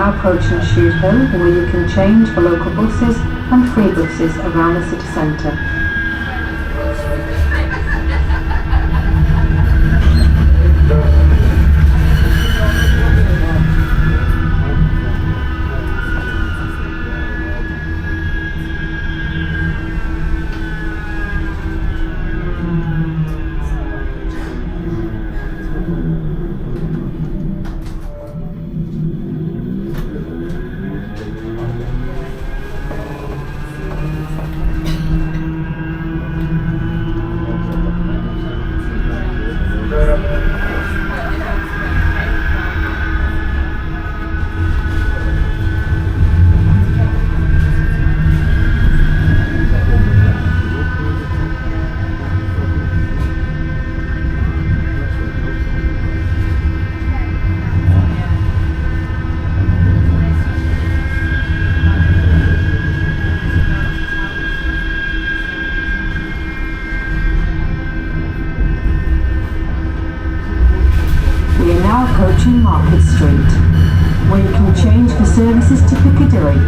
now approaching Shrewd Hill, where you can change for local buses and free buses around the city centre. We are now approaching Market Street, where you can change for services to Piccadilly.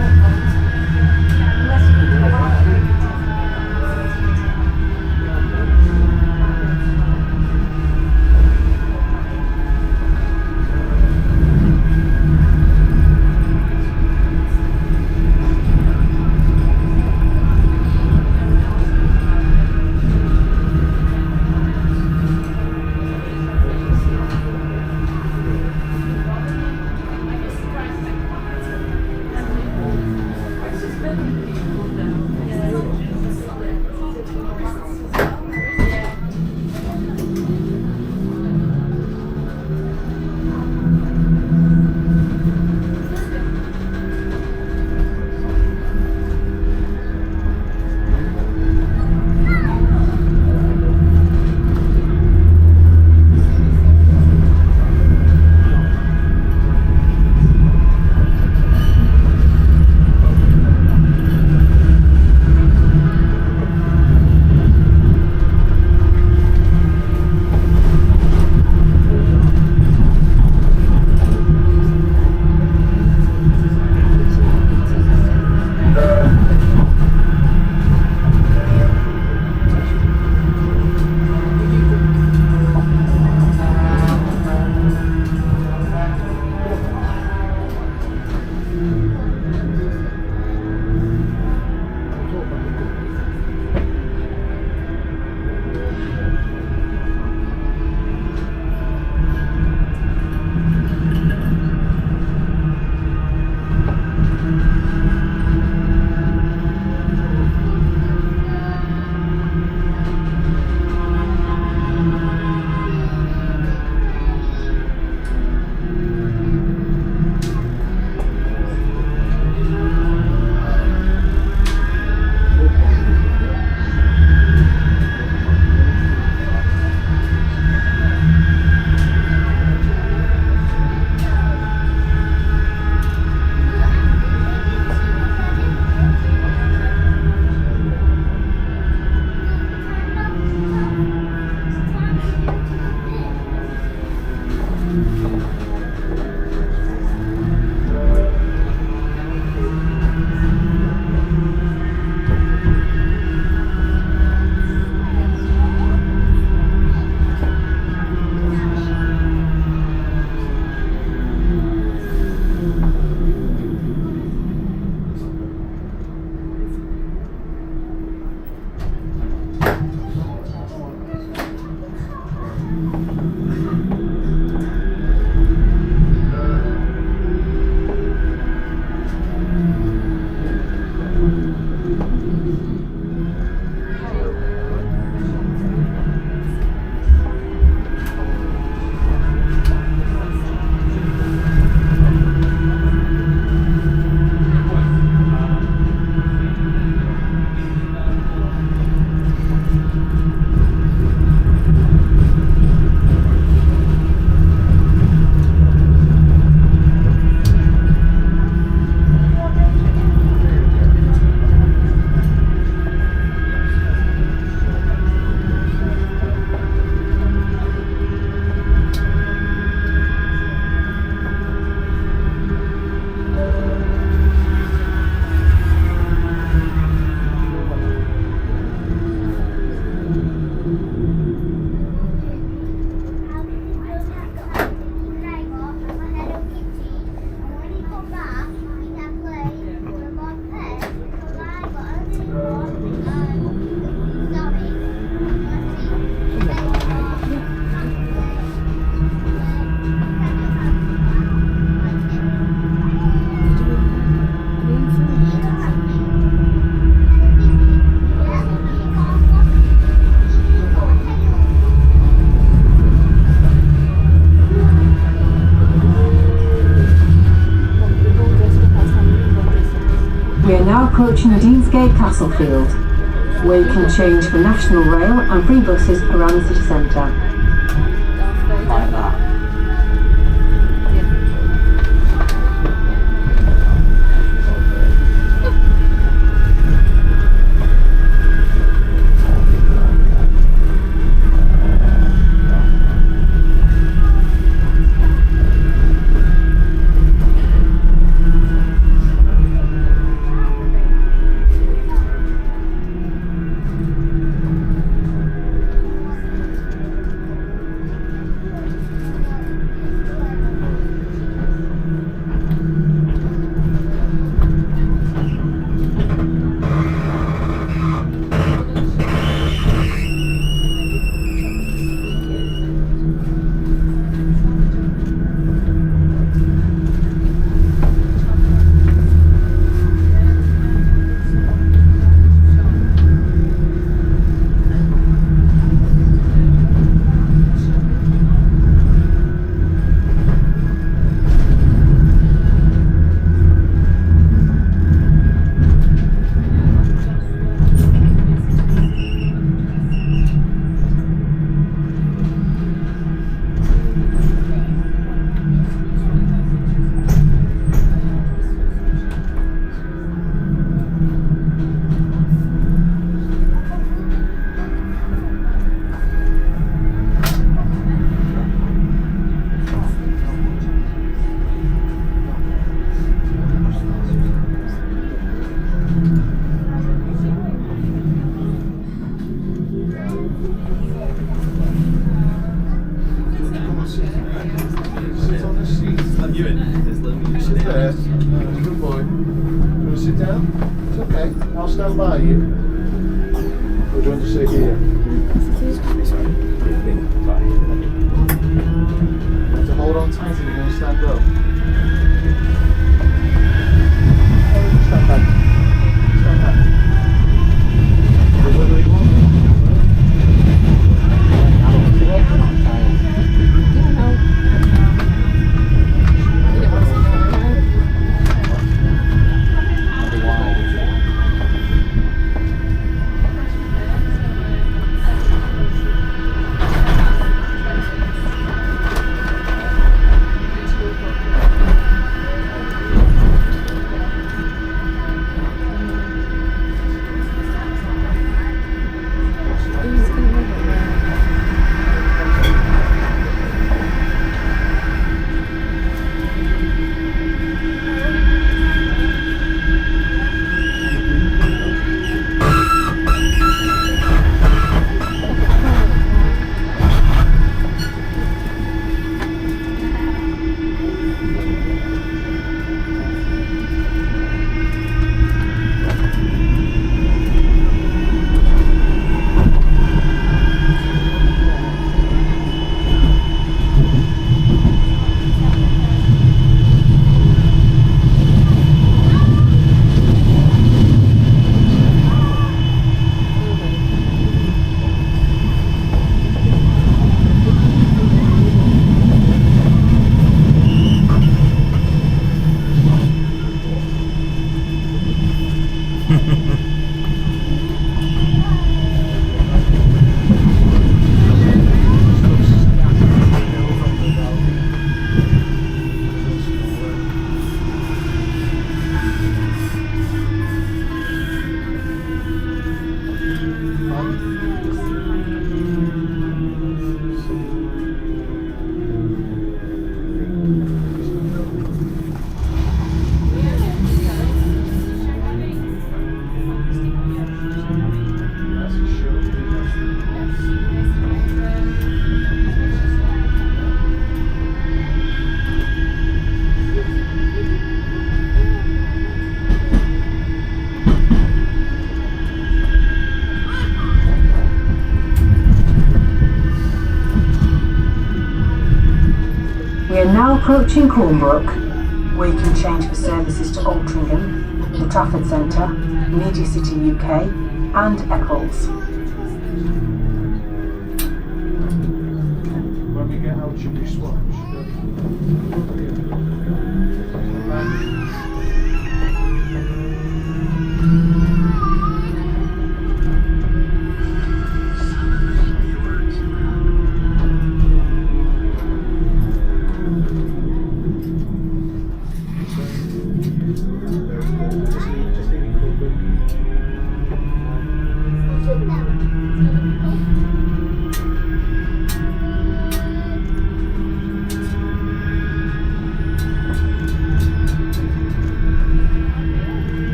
approaching Deansgate Castlefield, where you can change for National Rail and free buses around the city centre. Like that. Sit there. Good boy. You want to sit down? It's okay. I'll stand by you. Or do you want to sit here? You have to hold on tight if you want to stand up. Stand back. Stand back. Whether you want We are now approaching Cornbrook, where you can change for services to Altrincham, the Trafford Centre, Media City UK and Eccles. when we get out, should we swap?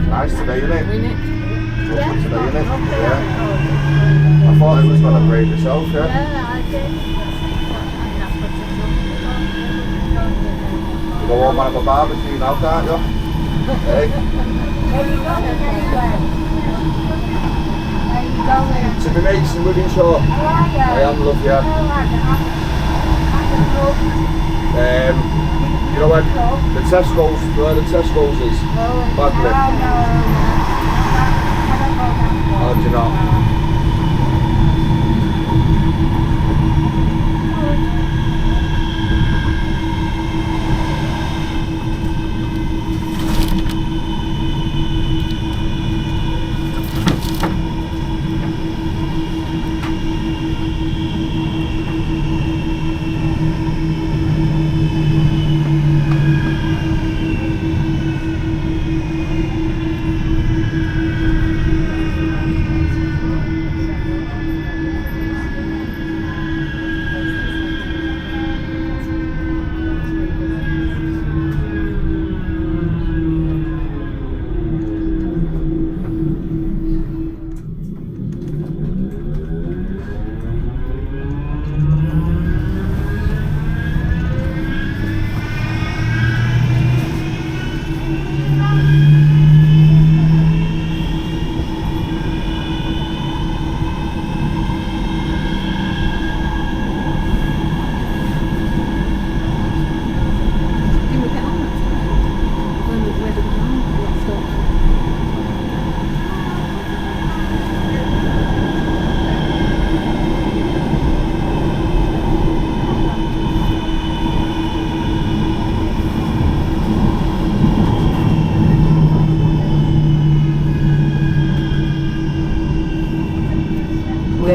Nice today, isn't it? Lovely today, isn't it? Yeah. I thought it was going to break yourself, yeah? Yeah, I did. You go home and have a barbecue now, can't you? Hey? Where you going anyway? Where you going? To be mates in Wiggins-Shaw. How are you? I am, love, yeah. You know where the Tesco's, where the Tesco's is? Bagley. How do you know?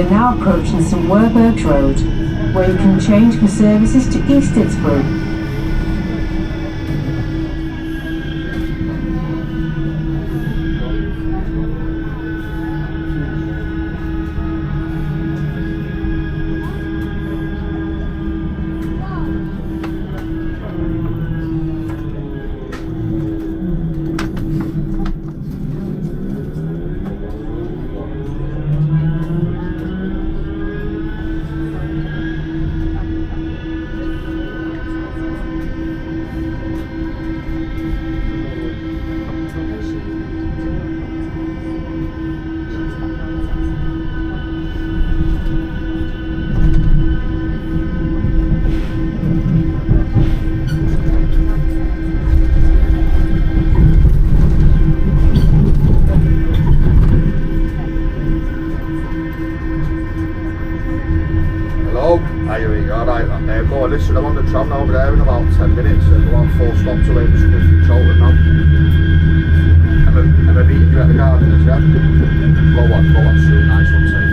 We're now approaching St Werburgh's Road, where you can change for services to East Didsbury. Here we go, right, go, listen, I'm on the tram over there in about 10 minutes, and we're on 4 stops away from Cholton now. Am I beating you at the Gardeners, yeah? Go on, soon, nice one, take